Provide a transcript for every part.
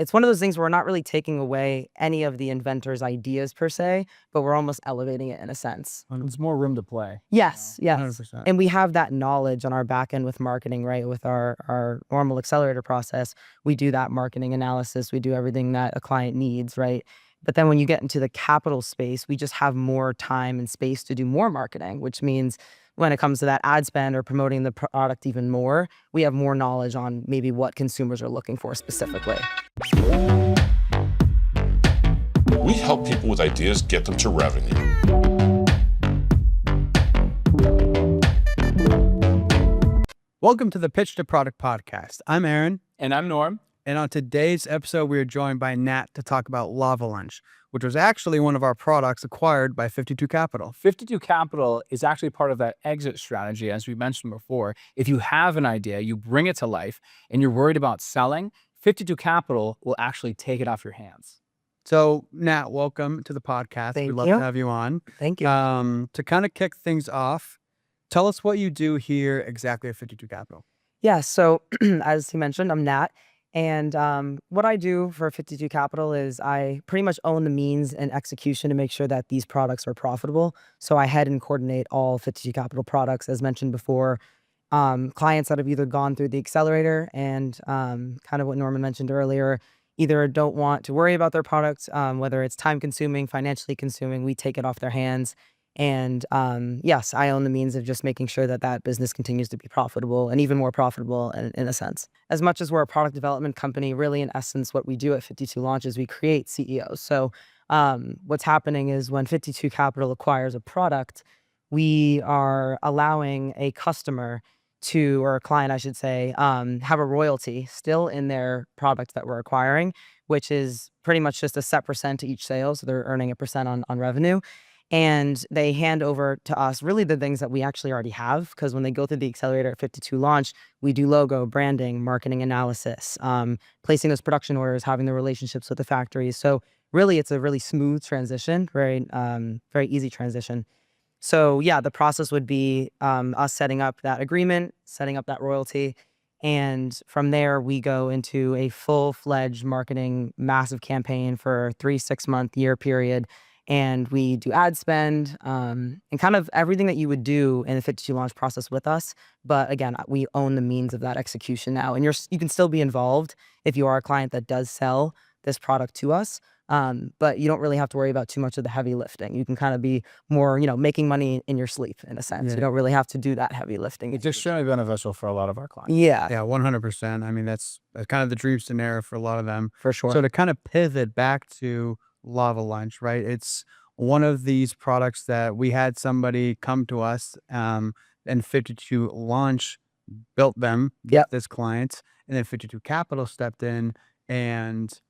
it's one of those things where we're not really taking away any of the inventor's ideas per se, but we're almost elevating it in a sense. There's more room to play. Yes, yes. 100%. And we have that knowledge on our back end with marketing, right? With our normal accelerator process, we do that marketing analysis. We do everything that a client needs, right? But then when you get into the capital space, we just have more time and space to do more marketing, which means when it comes to that ad spend or promoting the product even more, we have more knowledge on maybe what consumers are looking for specifically. We help people with ideas get them to revenue. Welcome to the Pitch to Product podcast. I'm Aaron. And I'm Norm. And on today's episode, we are joined by Nat to talk about Lava Lunch, which was actually one of our products acquired by 52 Capital. 52 Capital is actually part of that exit strategy, as we mentioned before. If you have an idea, you bring it to life, and you're worried about selling, 52 Capital will actually take it off your hands. So, Nat, welcome to the podcast. Thank We'd love you. to have you on. Thank you. To kind of kick things off, tell us what you do here exactly at 52 Capital. Yeah, so as you mentioned, I'm Nat. And what I do for 52 Capital is I pretty much own the means and execution to make sure that these products are profitable. So I head and coordinate all 52 Capital products, as mentioned before. Clients that have either gone through the accelerator and kind of what Norman mentioned earlier, either don't want to worry about their product, whether it's time consuming, financially consuming, we take it off their hands. And yes, I own the means of just making sure that that business continues to be profitable and even more profitable in a sense. As much as we're a product development company, really in essence, what we do at 52 Launch is we create CEOs. So what's happening is when 52 Capital acquires a product, we are allowing a customer to, or a client, I should say, have a royalty still in their product that we're acquiring, which is pretty much just a set percent to each sale. So they're earning a percent on revenue. And they hand over to us really the things that we actually already have, because when they go through the accelerator at 52 Launch, we do logo, branding, marketing analysis, placing those production orders, having the relationships with the factories. So really, it's a really smooth transition, very easy transition. So yeah, the process would be us setting up that agreement, setting up that royalty. And from there, we go into a full-fledged marketing massive campaign for a 3, 6 month, year period. And we do ad spend and kind of everything that you would do in the 52 Launch process with us. But again, we own the means of that execution now. And you can still be involved if you are a client that does sell this product to us. But you don't really have to worry about too much of the heavy lifting. You can kind of be more, making money in your sleep in a sense. Yeah. You don't really have to do that heavy lifting. It's extremely beneficial for a lot of our clients. Yeah, 100%. I mean, that's kind of the dream scenario for a lot of them. for sure. So to kind of pivot back to Lava Lunch, right? It's one of these products that we had somebody come to us and 52 Launch built them, Yep. this client, and then 52 Capital stepped in and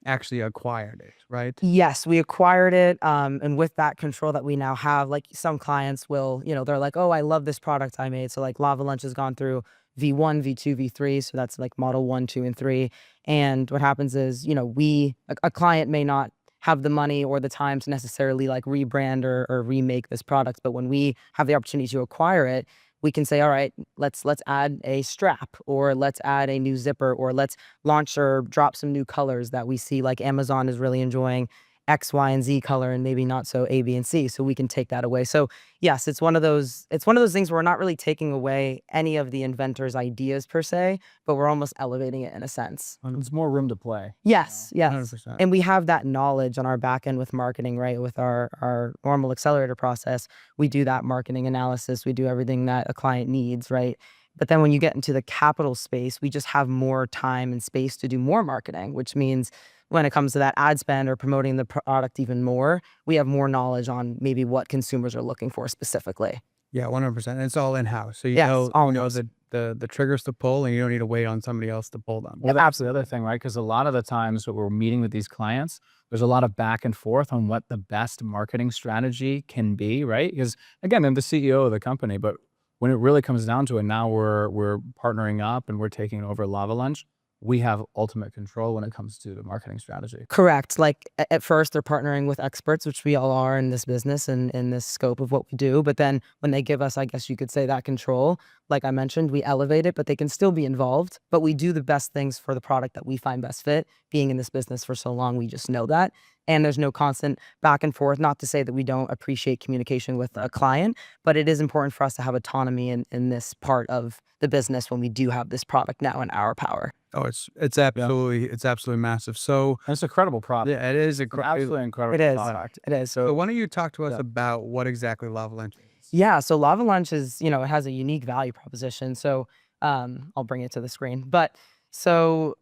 actually acquired it, right? Yes, we acquired it. And with that control that we now have, like some clients will, they're like, oh, I love this product I made. So like Lava Lunch has gone through V1, V2, V3. So that's like model 1, 2, and 3. And what happens is, a client may not have the money or the time to necessarily like rebrand or remake this product. But when we have the opportunity to acquire it, we can say, all right, let's add a strap, or let's add a new zipper, or let's launch or drop some new colors that we see like Amazon is really enjoying X, Y, and Z color, and maybe not so A, B, and C. So we can take that away. So yes, it's one of those things where we're not really taking away any of the inventor's ideas per se, but we're almost elevating it in a sense. There's more room to play. Yes, yes. 100%. And we have that knowledge on our back end with marketing, right? With our normal accelerator process, we do that marketing analysis. We do everything that a client needs, right? But then when you get into the capital space, we just have more time and space to do more marketing, which means when it comes to that ad spend or promoting the product even more, we have more knowledge on maybe what consumers are looking for specifically. Yeah, 100%. And it's all in-house. So you Yes, know, all you know in-house. the triggers to pull, and you don't need to wait on somebody else to pull them. Well, that's the other thing, right? Because a lot of the times when we're meeting with these clients, there's a lot of back and forth on what the best marketing strategy can be, right? Because again, I'm the CEO of the company, but when it really comes down to it, now we're partnering up and we're taking over Lava Lunch. we have ultimate control when it comes to the marketing strategy. Correct. Like at first they're partnering with experts, which we all are in this business and in this scope of what we do. But then when they give us, I guess you could say, that control, like I mentioned, we elevate it, but they can still be involved. But we do the best things for the product that we find best fit. Being in this business for so long, we just know that. And there's no constant back and forth. Not to say that we don't appreciate communication with a client, but it is important for us to have autonomy in this part of the business when we do have this product now in our power. Oh, it's absolutely massive. So And it's a credible product. yeah, it is It's an absolutely incredible It is. product. It is. So So why don't you talk to us Yeah. about what exactly Lava Lunch is? yeah, so Lava Lunch is, it has a unique value proposition. So I'll bring it to the screen. But so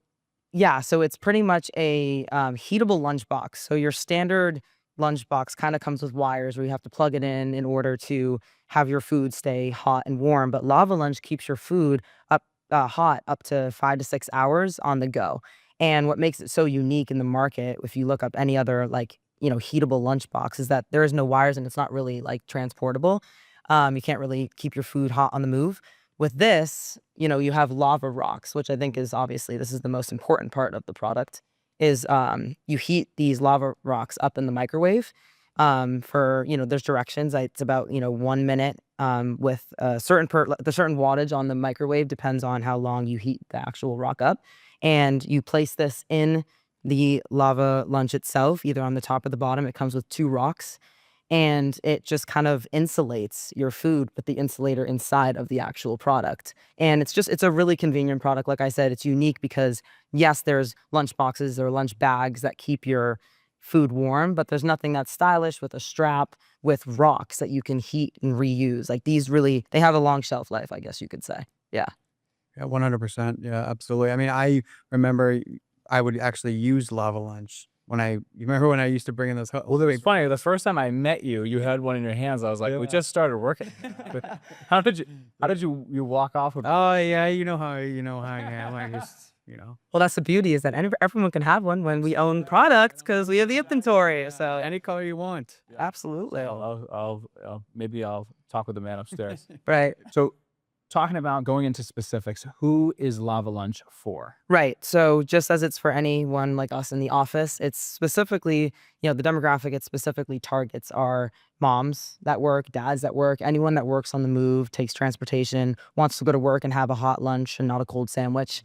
yeah, so it's pretty much a heatable lunchbox. So your standard lunchbox kind of comes with wires where you have to plug it in order to have your food stay hot and warm. But Lava Lunch keeps your food up hot up to 5 to 6 hours on the go. And what makes it so unique in the market, if you look up any other like heatable lunchbox, is that there is no wires and it's not really like transportable. You can't really keep your food hot on the move. With this, you have lava rocks, which I think is obviously this is the most important part of the product, is you heat these lava rocks up in the microwave for, there's directions. It's about, 1 minute with the certain wattage on the microwave depends on how long you heat the actual rock up. And you place this in the Lava Lunch itself, either on the top or the bottom. It comes with 2 rocks. And it just kind of insulates your food with the insulator inside of the actual product. And it's a really convenient product. Like I said, it's unique because yes, there's lunch boxes or lunch bags that keep your food warm, but there's nothing that's stylish with a strap with rocks that you can heat and reuse. Like these really, they have a long shelf life, I guess you could say. Yeah. Yeah, 100%. Yeah, absolutely. I mean, I remember I would actually use Lava Lunch you remember when I used to bring in those? It's funny. The first time I met you, you had one in your hands. I was like, we just started working. But how did you walk off with? Oh yeah, you know how I am. I just Well, that's the beauty is that everyone can have one when we own products because we have the inventory. So any color you want. absolutely. Maybe I'll talk with the man upstairs. Right. So, talking about going into specifics, who is Lava Lunch for? Right. So just as it's for anyone like us in the office, it's specifically, the demographic it specifically targets are moms that work, dads that work, anyone that works on the move, takes transportation, wants to go to work and have a hot lunch and not a cold sandwich.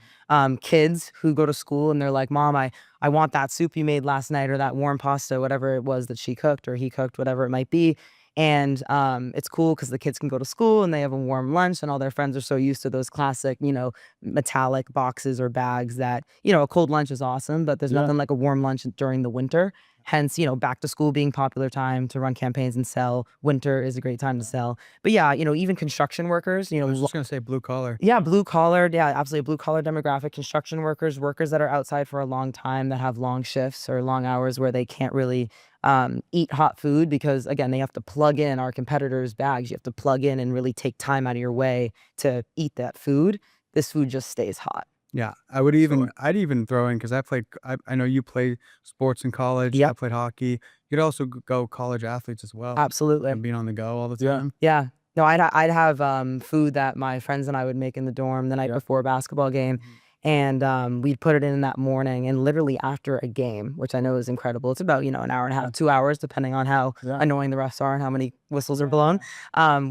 Kids who go to school and they're like, Mom, I want that soup you made last night or that warm pasta, whatever it was that she cooked or he cooked, whatever it might be. And it's cool because the kids can go to school and they have a warm lunch and all their friends are so used to those classic, metallic boxes or bags that, a cold lunch is awesome, but there's nothing like a warm lunch during the winter. Hence, back to school being popular time to run campaigns and sell. Winter is a great time to sell. But yeah, even construction workers, I was just gonna say blue collar. yeah, blue collar. Yeah, absolutely. Blue collar demographic, construction workers, workers that are outside for a long time that have long shifts or long hours where they can't really eat hot food because, again, they have to plug in our competitors' bags. You have to plug in and really take time out of your way to eat that food. This food just stays hot. Yeah, I'd even throw in because I know you play sports in college. Yep. I played hockey. You'd also go college athletes as well. Absolutely. And being on the go all the Yeah. time. Yeah. No, I'd have food that my friends and I would make in the dorm the night before a basketball game. And we'd put it in that morning and literally after a game, which I know is incredible. It's about, an hour and a half, 2 hours, depending on how annoying the refs are and how many whistles are blown.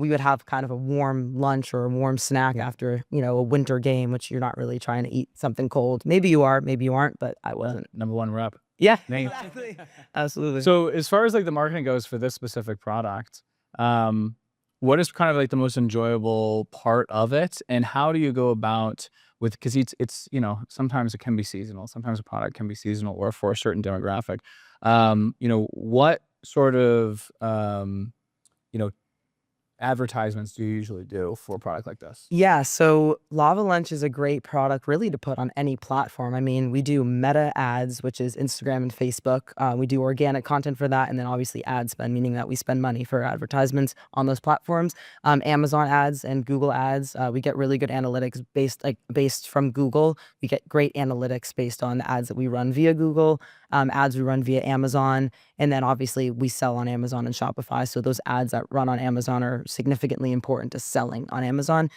We would have kind of a warm lunch or a warm snack after, a winter game, which you're not really trying to eat something cold. Maybe you are, maybe you aren't, but I wasn't. Number one rep. Yeah, Name. exactly. Absolutely. So, as far as like the marketing goes for this specific product, what is kind of like the most enjoyable part of it, and how do you go about because it's sometimes it can be seasonal, sometimes a product can be seasonal or for a certain demographic. What sort of advertisements do you usually do for a product like this? Yeah, so Lava Lunch is a great product really to put on any platform. I mean, we do meta ads, which is Instagram and Facebook. We do organic content for that, and then obviously ad spend, meaning that we spend money for advertisements on those platforms. Amazon ads and Google ads, we get really good analytics based from Google. We get great analytics based on the ads that we run via Google, ads we run via Amazon, and then obviously we sell on Amazon and Shopify. So those ads that run on Amazon are significantly important to selling on Amazon.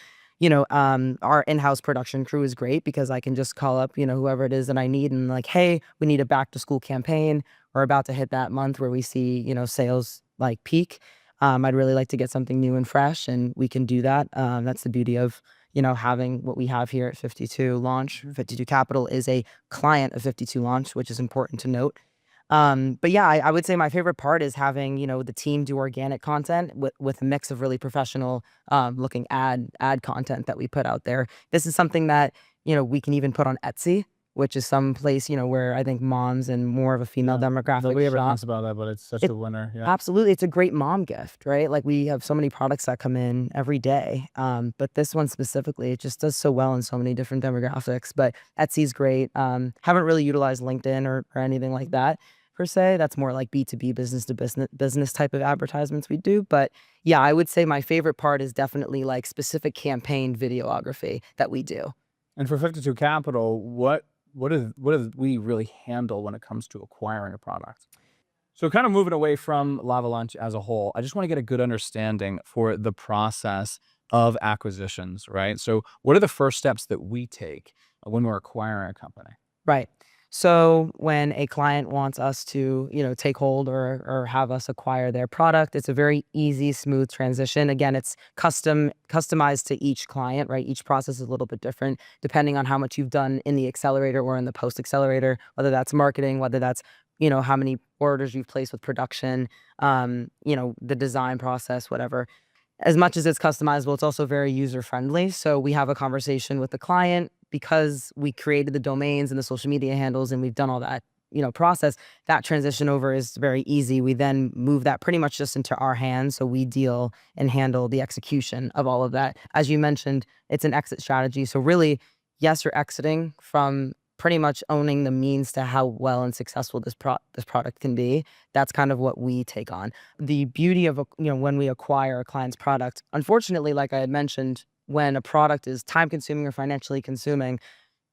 our in-house production crew is great because I can just call up, whoever it is that I need and like, hey, we need a back to school campaign. We're about to hit that month where we see, sales like peak. I'd really like to get something new and fresh, and we can do that. That's the beauty of, having what we have here at 52 Launch. 52 Capital is a client of 52 Launch, which is important to note. But yeah, I would say my favorite part is having, the team do organic content with a mix of really professional looking ad content that we put out there. This is something that, we can even put on Etsy, which is some place, where I think moms and more of a female demographic Nobody ever shop. thinks about that, but it's such It- a winner. Yeah. Absolutely. It's a great mom gift, right? Like we have so many products that come in every day. But this one specifically, it just does so well in so many different demographics. But Etsy's great. Haven't really utilized LinkedIn or anything like that per se. That's more like B2B, business to business type of advertisements we do. But yeah, I would say my favorite part is definitely like specific campaign videography that we do. And for 52 Capital, what do we really handle when it comes to acquiring a product? So kind of moving away from Lava Lunch as a whole, I just want to get a good understanding for the process of acquisitions, right? So what are the first steps that we take when we're acquiring a company? Right. So when a client wants us to, take hold or have us acquire their product, it's a very easy, smooth transition. Again, it's customized to each client, right? Each process is a little bit different depending on how much you've done in the accelerator or in the post accelerator, whether that's marketing, whether that's, how many orders you've placed with production, the design process, whatever. As much as it's customizable, it's also very user friendly. So we have a conversation with the client because we created the domains and the social media handles and we've done all that, process. That transition over is very easy. We then move that pretty much just into our hands. So we deal and handle the execution of all of that. As you mentioned, it's an exit strategy. So really, yes, you're exiting from pretty much owning the means to how well and successful this product can be. That's kind of what we take on. The beauty of, when we acquire a client's product, unfortunately, like I had mentioned, when a product is time consuming or financially consuming,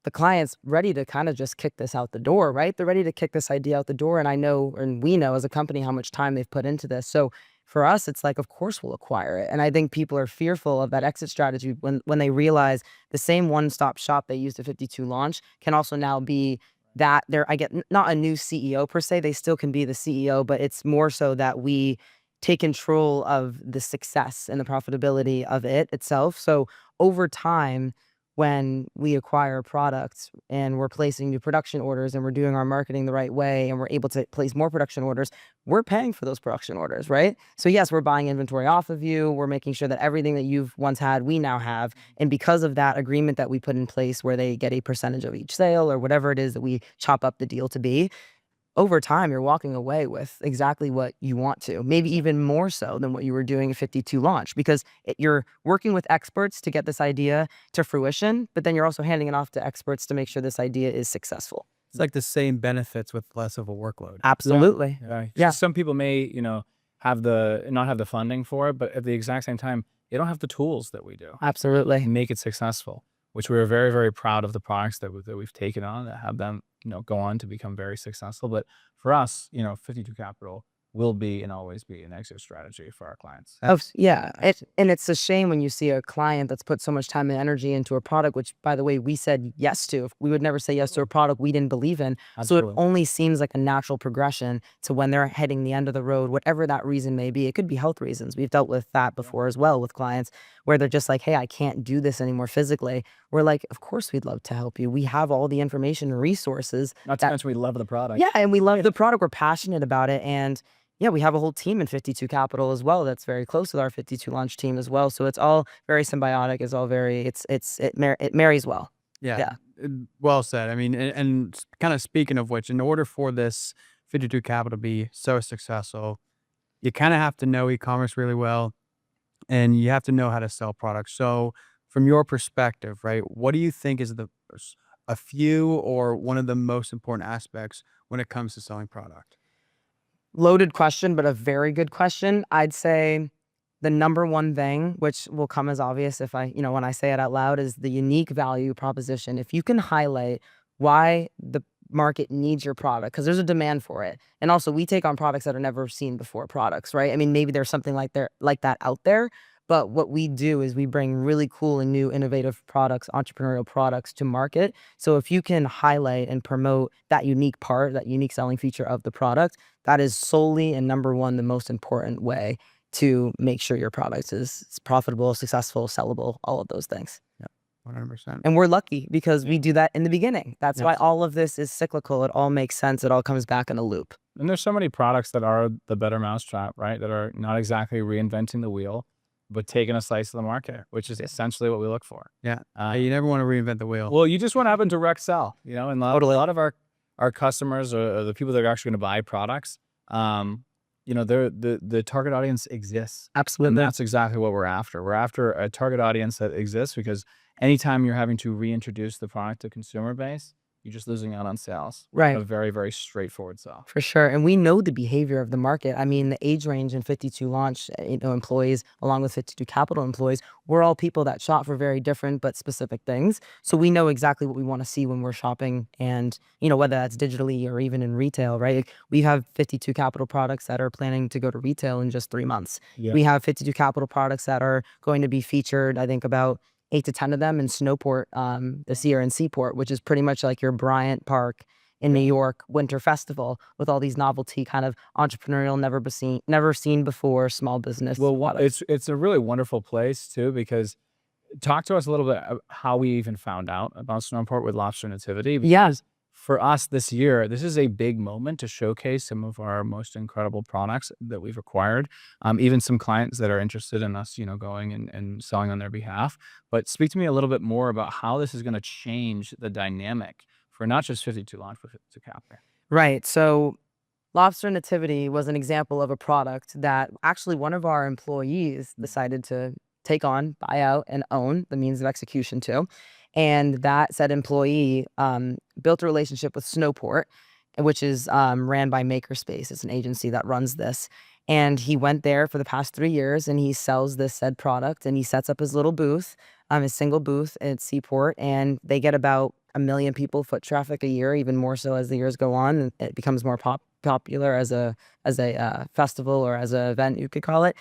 the client's ready to kind of just kick this out the door, right? They're ready to kick this idea out the door. And I know, and we know as a company how much time they've put into this. So for us, it's like, of course we'll acquire it. And I think people are fearful of that exit strategy when they realize the same one-stop shop they used at 52 Launch can also now be that I get not a new CEO per se, they still can be the CEO, but it's more so that we take control of the success and the profitability of it itself. So over time, when we acquire products and we're placing new production orders and we're doing our marketing the right way and we're able to place more production orders, we're paying for those production orders, right? So yes, we're buying inventory off of you. We're making sure that everything that you've once had, we now have. And because of that agreement that we put in place where they get a percentage of each sale or whatever it is that we chop up the deal to be, over time, you're walking away with exactly what you want to, maybe even more so than what you were doing at 52 Launch, because you're working with experts to get this idea to fruition, but then you're also handing it off to experts to make sure this idea is successful. It's like the same benefits with less of a workload. Absolutely. Yeah. Some people may, not have the funding for it, but at the exact same time, they don't have the tools that we do Absolutely. to make it successful, which we're very, very proud of the products that we've taken on that have them, go on to become very successful. But for us, 52 Capital will be and always be an exit strategy for our clients. Yeah. And it's a shame when you see a client that's put so much time and energy into a product, which, by the way, we said yes to. We would never say yes to a product we didn't believe in. Absolutely. So it only seems like a natural progression to when they're heading the end of the road, whatever that reason may be. It could be health reasons. We've dealt with that before as well with clients where they're just like, hey, I can't do this anymore physically. We're like, of course, we'd love to help you. We have all the information and resources. Not to mention we love the product. Yeah, and we love the product. We're passionate about it. And yeah, we have a whole team in 52 Capital as well that's very close with our 52 Launch team as well. So it's all very symbiotic. It's all very, it marries well. Yeah. Well said. I mean, and kind of speaking of which, in order for this 52 Capital to be so successful, you kind of have to know e-commerce really well and you have to know how to sell products. So from your perspective, right, what do you think is a few or one of the most important aspects when it comes to selling product? Loaded question, but a very good question. I'd say the number one thing, which will come as obvious if when I say it out loud, is the unique value proposition. If you can highlight why the market needs your product, because there's a demand for it. And also we take on products that are never seen before products, right? I mean, maybe there's something like that out there, But what we do is we bring really cool and new innovative products, entrepreneurial products to market. So if you can highlight and promote that unique part, that unique selling feature of the product, that is solely and number one, the most important way to make sure your product is profitable, successful, sellable, all of those things. 100%. And we're lucky because we do that in the beginning. That's why all of this is cyclical. It all makes sense. It all comes back in a loop. And there's so many products that are the better mousetrap, right? That are not exactly reinventing the wheel, but taking a slice of the market, which is essentially what we look for. Yeah. You never want to reinvent the wheel. Well, you just want to have a direct sell, you know, and a lot of our customers or the people that are actually going to buy products, you know, the target audience exists. Absolutely. And that's exactly what we're after. We're after a target audience that exists, because anytime you're having to reintroduce the product to consumer base, you're just losing out on sales. Right. A very, very straightforward sell. For sure. And we know the behavior of the market. I mean, the age range in 52 Launch, employees, along with 52 Capital employees, we're all people that shop for very different but specific things. So we know exactly what we want to see when we're shopping, and, whether that's digitally or even in retail, right? We have 52 Capital products that are planning to go to retail in just 3 months. Yeah. We have 52 Capital products that are going to be featured, I think about 8 to 10 of them in Snowport this year, in Seaport, which is pretty much like your Bryant Park in New York Winter Festival, with all these novelty kind of entrepreneurial, never seen before small business. Well, it's a really wonderful place too, because talk to us a little bit about how we even found out about Snowport with Lobster Nativity. Yes. For us this year, this is a big moment to showcase some of our most incredible products that we've acquired. Even some clients that are interested in us, going and selling on their behalf. But speak to me a little bit more about how this is going to change the dynamic for not just 52 Launch, but 52 Capital. Right. So Lobster Nativity was an example of a product that actually one of our employees decided to take on, buy out, and own the means of execution to. And that said employee built a relationship with Snowport, which is ran by Makerspace. It's an agency that runs this. And he went there for the past 3 years, and he sells this said product, and he sets up his little booth, his single booth at Seaport, and they get about 1 million people foot traffic a year, even more so as the years go on, and it becomes more popular as a festival or as an event, you could call it.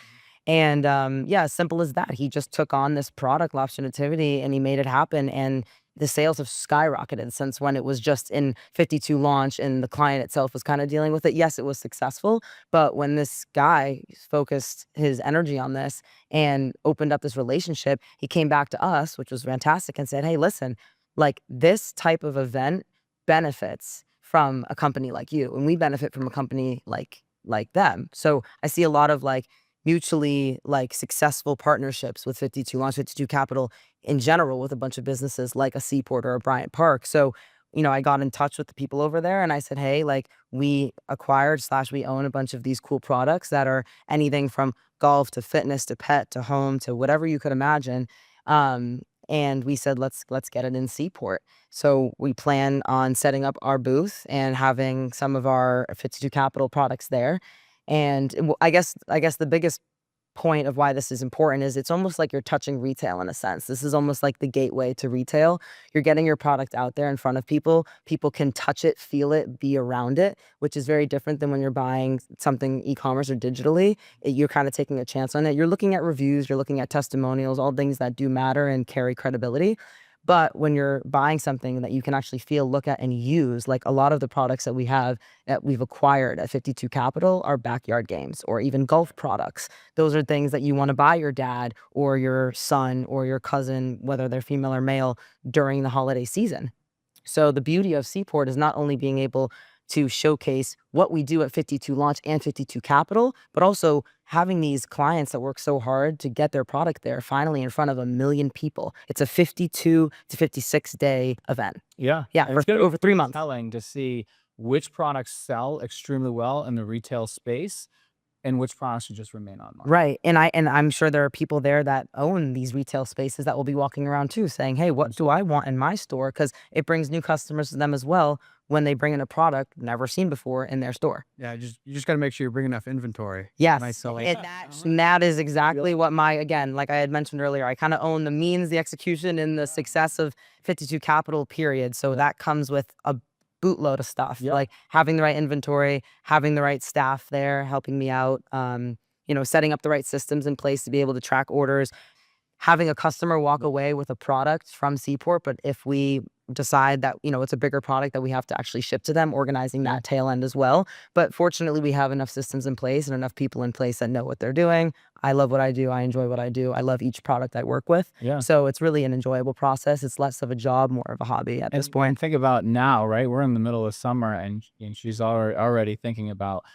And as simple as that. He just took on this product, Lobster Nativity, and he made it happen. And the sales have skyrocketed since when it was just in 52 Launch and the client itself was kind of dealing with it. Yes, it was successful, but when this guy focused his energy on this and opened up this relationship, he came back to us, which was fantastic, and said, hey, listen, like, this type of event benefits from a company like you, and we benefit from a company like them. So I see a lot of mutually successful partnerships with 52 Launch, 52 Capital in general, with a bunch of businesses like a Seaport or a Bryant Park. So, I got in touch with the people over there and I said, hey, we acquired / we own a bunch of these cool products that are anything from golf to fitness to pet to home to whatever you could imagine. And we said, let's get it in Seaport. So we plan on setting up our booth and having some of our 52 Capital products there. And I guess the biggest point of why this is important is it's almost like you're touching retail in a sense. This is almost like the gateway to retail. You're getting your product out there in front of people. People can touch it, feel it, be around it, which is very different than when you're buying something e-commerce or digitally. You're kind of taking a chance on it. You're looking at reviews, you're looking at testimonials, all things that do matter and carry credibility. But when you're buying something that you can actually feel, look at, and use, like a lot of the products that we've acquired at 52 Capital are backyard games or even golf products. Those are things that you want to buy your dad or your son or your cousin, whether they're female or male, during the holiday season. So the beauty of Seaport is not only being able to showcase what we do at 52 Launch and 52 Capital, but also having these clients that work so hard to get their product there finally in front of 1 million people. It's a 52 to 56 day event. Yeah. Yeah, And it's gonna over 3 months. Telling to see which products sell extremely well in the retail space and which products should just remain on market. Right. And I'm sure there are people there that own these retail spaces that will be walking around too saying, hey, what do I want in my store? Because it brings new customers to them as well when they bring in a product never seen before in their store. Yeah, you just got to make sure you bring enough inventory. Yes. Nice selling. And that is exactly what again, like I had mentioned earlier, I kind of own the means, the execution, and the success of 52 Capital, period. So that comes with a bootload of stuff, like having the right inventory, having the right staff there helping me out, setting up the right systems in place to be able to track orders, having a customer walk away with a product from Seaport. But if we decide that, it's a bigger product that we have to actually ship to them, organizing that tail end as well. But fortunately, we have enough systems in place and enough people in place that know what they're doing. I love what I do. I enjoy what I do. I love each product I work with. Yeah. So it's really an enjoyable process. It's less of a job, more of a hobby at this point. And think about now, right? We're in the middle of summer, and she's already thinking about,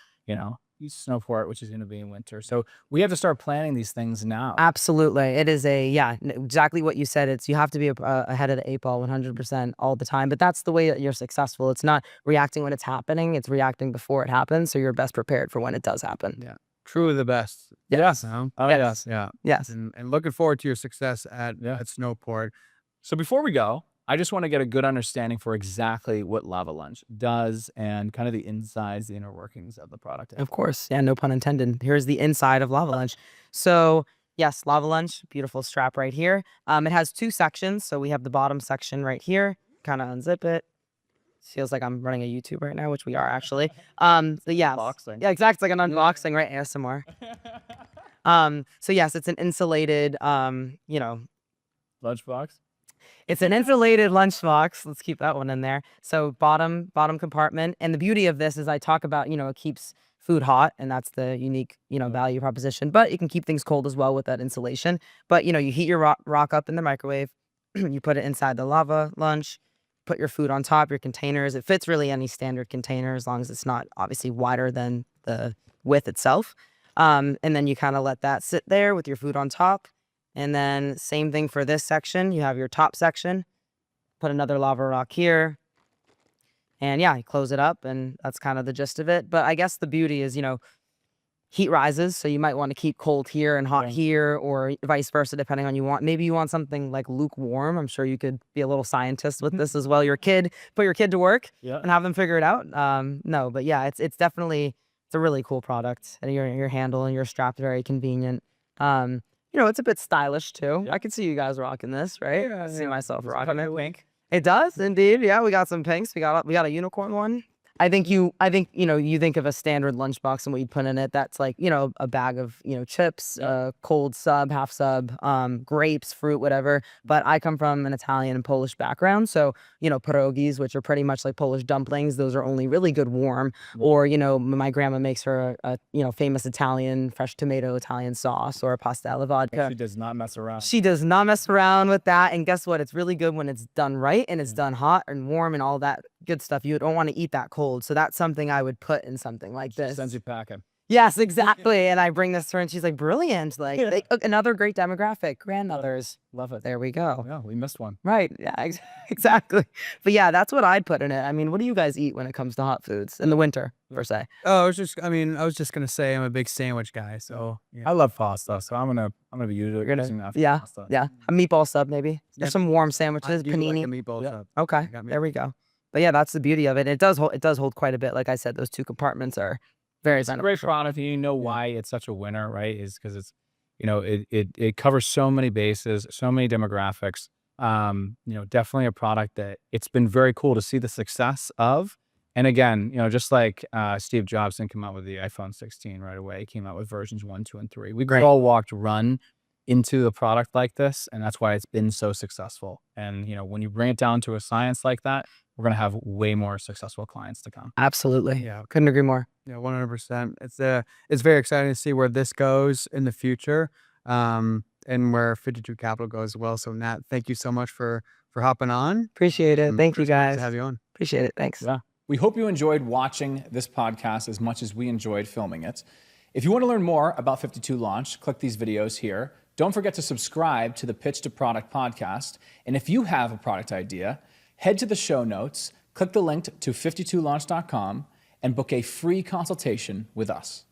Snowport, which is going to be in winter. So we have to start planning these things now. Absolutely. It is exactly what you said. You have to be ahead of the 8 ball 100% all the time. But that's the way that you're successful. It's not reacting when it's happening. It's reacting before it happens. So you're best prepared for when it does happen. Yeah. Truly the best. Yes. No? Oh, Yes. Yeah. Yes. And looking forward to your success at Snowport. So before we go, I just want to get a good understanding for exactly what Lava Lunch does and kind of the insides, the inner workings of the product. Of course. Yeah, no pun intended. Here's the inside of Lava Lunch. So yes, Lava Lunch, beautiful strap right here. It has 2 sections. So we have the bottom section right here. Kind of unzip it. Feels like I'm running a YouTube right now, which we are actually. So yeah. Unboxing. Yeah, exactly. Like an unboxing, right? ASMR. So yes, it's an insulated, Lunchbox. It's an insulated lunchbox. Let's keep that one in there. So bottom compartment. And the beauty of this is I talk about, it keeps food hot, and that's the unique, value proposition. But you can keep things cold as well with that insulation. But, you heat your rock up in the microwave. You put it inside the Lava Lunch, put your food on top, your containers. It fits really any standard container as long as it's not obviously wider than the width itself. And then you kind of let that sit there with your food on top. And then same thing for this section. You have your top section, put another lava rock here. And yeah, you close it up, and that's kind of the gist of it. But I guess the beauty is, heat rises. So you might want to keep cold here and hot here, or vice versa, depending on you want. Maybe you want something like lukewarm. I'm sure you could be a little scientist with this as well. Put your kid to work and have them figure it out. No, but yeah, it's definitely, it's a really cool product. And your handle and your strap's very convenient. It's a bit stylish too. I can see you guys rocking this, right? I see myself rocking it. Wink. It does indeed. Yeah, we got some pinks. We got a unicorn one. I think you think of a standard lunchbox and what you put in it. That's like, a bag of, chips, cold sub, half sub, grapes, fruit, whatever. But I come from an Italian and Polish background. So, pierogies, which are pretty much like Polish dumplings, those are only really good warm. Or, my grandma makes her a famous Italian, fresh tomato Italian sauce, or a pasta alla vodka. She does not mess around. She does not mess around with that. And guess what? It's really good when it's done right and it's done hot and warm and all that good stuff. You don't want to eat that cold. So that's something I would put in something like this. Sends you packing. Yes, exactly. And I bring this to her and she's like, brilliant. Like another great demographic, grandmothers. Love it. There we go. Yeah, we missed one. Right. Yeah, exactly. But yeah, that's what I'd put in it. I mean, what do you guys eat when it comes to hot foods in the winter, per se? Oh, I was just going to say I'm a big sandwich guy. So yeah. I love pasta, so I'm gonna be using that. Yeah, pasta. yeah. A meatball sub, maybe. There's some warm sandwiches, I do panini. like a meatball sub. Okay, there we go. But yeah, that's the beauty of it. It does hold quite a bit. Like I said, those 2 compartments are very It's a great product, and you know why it's such a winner, right? Is because it's, it covers so many bases, so many demographics. Definitely a product that it's been very cool to see the success of. And again, just like Steve Jobs didn't come out with the iPhone 16 right away, he came out with versions 1, 2, and 3. We've all run into a product like this, and that's why it's been so successful. And when you bring it down to a science like that, we're going to have way more successful clients to come. Absolutely. Yeah. Couldn't agree more. Yeah, 100%. It's very exciting to see where this goes in the future, and where 52 Capital goes as well. So Nat, thank you so much for hopping on. Appreciate it. Thank you guys. To have you on. Appreciate it. Thanks. Yeah. We hope you enjoyed watching this podcast as much as we enjoyed filming it. If you want to learn more about 52 Launch, click these videos here. Don't forget to subscribe to the Pitch to Product podcast. And if you have a product idea, head to the show notes, click the link to 52launch.com, and book a free consultation with us.